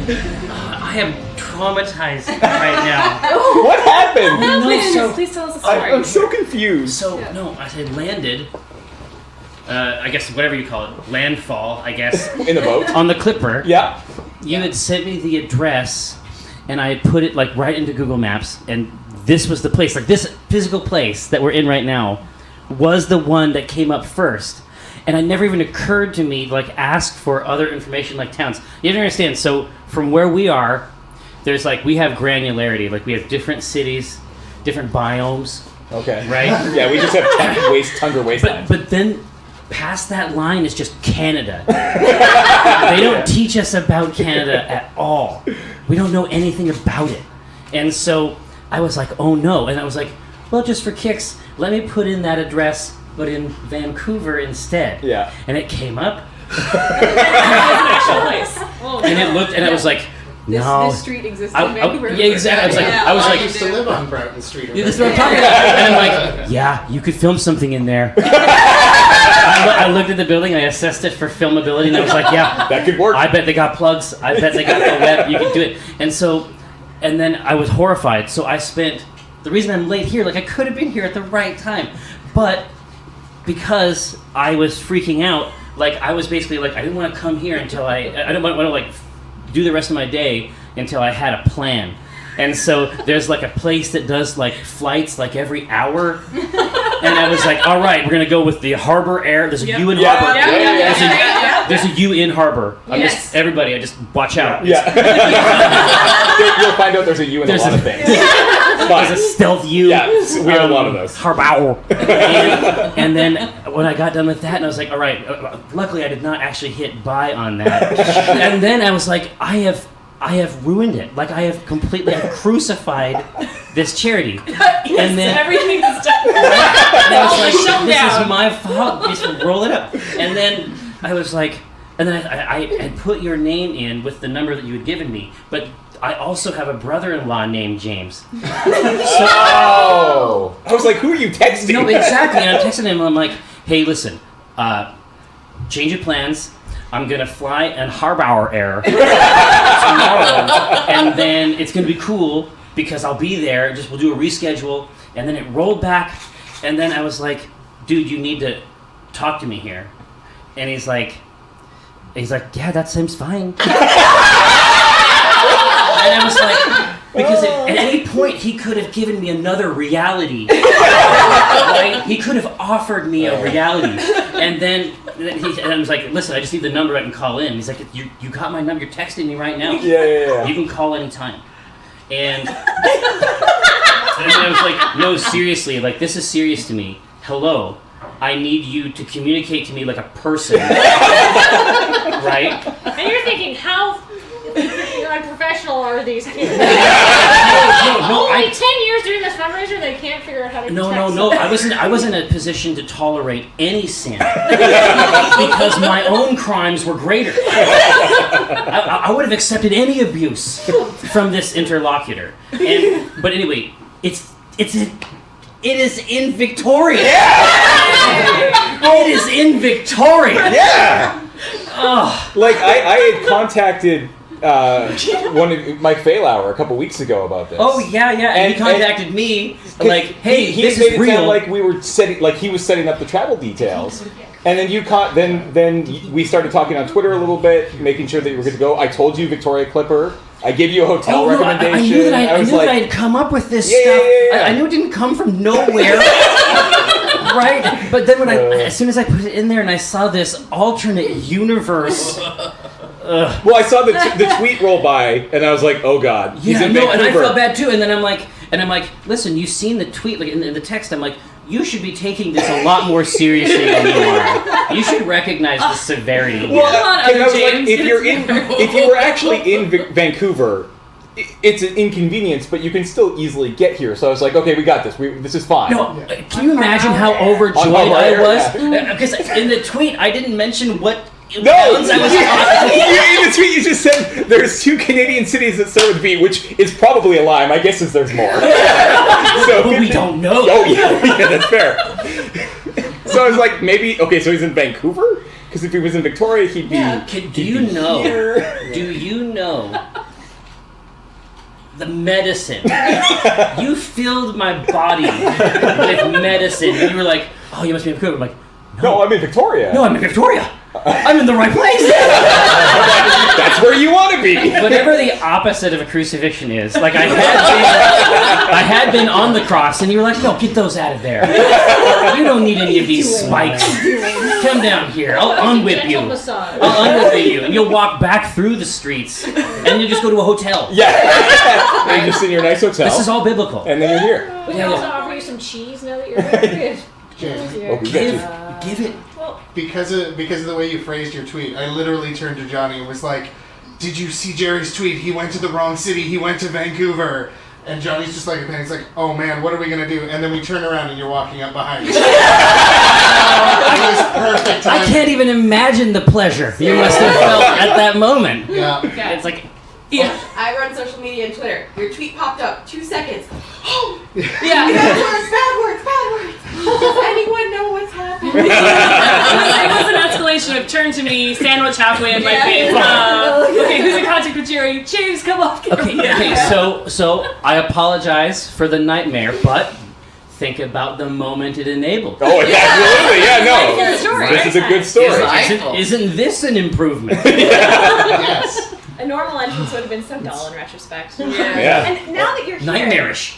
I am traumatized right now. What happened? No, so- please tell us the story. I'm so confused. So, no, I said landed, I guess whatever you call it, landfall, I guess, In the boat? on the Clipper. Yeah. You had sent me the address, and I had put it like right into Google Maps, and this was the place, like this physical place that we're in right now, was the one that came up first. And it never even occurred to me to like ask for other information like towns. You have to understand, so from where we are, there's like, we have granularity, like we have different cities, different biomes, Okay. right? Yeah, we just have tundra wasteland. But then past that line is just Canada. They don't teach us about Canada at all. We don't know anything about it. And so I was like, oh no. And I was like, well, just for kicks, let me put in that address, but in Vancouver instead. Yeah. And it came up, Actual place. Oh, and it looked, and I was like, no. This street exists in Vancouver. Yeah, exactly. I was like, I used to live on Broughton Street. yeah, that's what I'm talking about. And I'm like, yeah, you could film something in there. I looked at the building, I assessed it for filmability, and I was like, yeah, That could work. I bet they got plugs. I bet they got the web. You can do it. And then I was horrified. So I spent, the reason I'm late here, like I could have been here at the right time, but because I was freaking out, like I was basically like, I didn't want to come here until I don't want to like do the rest of my day until I had a plan. And so there's like a place that does like flights like every hour. And I was like, all right, we're going to go with the Harbor Air. There's a U in Harbor. There's a U in Harbor. Everybody, I just watch out. Yeah. You'll find out there's a U in a lot of things. There's a stealth U. Yeah, we have a lot of those. Harbor. And then when I got done with that, and I was like, all right, luckily I did not actually hit buy on that. And then I was like, I have ruined it. Like I have completely crucified this charity. And then everything is done. and I was like, Shut this down. is my fault. Just roll it up. And then I was like, and then I had put your name in with the number that you had given me, but I also have a brother-in-law named James. Oh! I was like, who are you texting? No, exactly. And I'm texting him, and I'm like, hey, listen, change of plans. I'm going to fly an Harbor Air tomorrow, and then it's going to be cool because I'll be there. Just we'll do a reschedule. And then it rolled back, and then I was like, dude, you need to talk to me here. And he's like, yeah, that seems fine. And I was like, because at any point he could have given me another reality. Right? He could have offered me a reality. And then I was like, listen, I just need the number I can call in. He's like, you got my number? You're texting me right now? Yeah. You can call anytime. And I was like, no, seriously, like this is serious to me. Hello. I need you to communicate to me like a person. Right? And you're thinking, how unprofessional are these kids? Only 10 years doing this fundraiser, they can't figure out how to No. text. I wasn't in a position to tolerate any sin because my own crimes were greater. I would have accepted any abuse from this interlocutor. But anyway, it is in Victoria. Yeah! It is in Victoria. Yeah! Oh. Like, I had contacted one of Mike Failauer a couple weeks ago about this. Oh yeah, and he contacted me like, "Hey, he this made is it real." sound like we were he was setting up the travel details, and then then we started talking on Twitter a little bit, making sure that you were good to go. I told you Victoria Clipper. I gave you a hotel recommendation. I knew that I knew that I had come up with this stuff. Yeah. I knew it didn't come from nowhere. Right? But then when as soon as I put it in there and I saw this alternate universe. Well, I saw the tweet roll by, and I was like, "Oh God, he's in Vancouver." And I felt bad too. And then I'm like, listen, you've seen the tweet, like in the text. I'm like, you should be taking this a lot more seriously than you are. You should recognize the severity. Well, I was like, if you were actually in Vancouver, it's an inconvenience, but you can still easily get here. So I was like, okay, we got this. This is fine. No, can you imagine how overjoyed I was? Because in the tweet, I didn't mention what. No! In the tweet you just said there's 2 Canadian cities that start with V, which is probably a lie. My guess is there's more. But we don't know. Oh, yeah, that's fair. So I was like, maybe, okay, so he's in Vancouver? Because if he was in Victoria, he'd be... Do you know the medicine. You filled my body with medicine. And you were like, oh, you must be in Vancouver. I'm like, No, I'm in Victoria. no, I'm in Victoria. I'm in the right place. That's where you want to be. Whatever the opposite of a crucifixion is, like I had been on the cross, and you were like, no, get those out of there. You don't need any of these spikes. Come down here. I'll unwhip you. Gentle massage. I'll unwhip you, and you'll walk back through the streets, and you'll just go to a hotel. Yeah. And you just in your nice hotel. This is all biblical. And then you're here. We Yeah, can also yeah. offer you some cheese now that you're here. Cheers. Oh, we got you. Give it. Because of the way you phrased your tweet, I literally turned to Johnny and was like, "Did you see Jerry's tweet? He went to the wrong city. He went to Vancouver." And Johnny's just like, he's like, "Oh man, what are we gonna do?" And then we turn around and you're walking up behind me. It was perfect I timing. can't even imagine the pleasure you must have felt at that moment. Yeah. Yeah. It's like, I run social media and Twitter. Your tweet popped up 2 seconds. Yeah. Bad words. Does anyone know what's happening? It was an escalation of turn to me, sandwich halfway in my face. Okay, who's in contact with Jerry? James, come on. okay, so I apologize for the nightmare, but think about the moment it enabled. Oh, absolutely. Yeah, no. Good story. This is a good story. Isn't this an improvement? Yes. A normal entrance would have been so dull in retrospect. Yeah. And now that you're here, Nightmarish.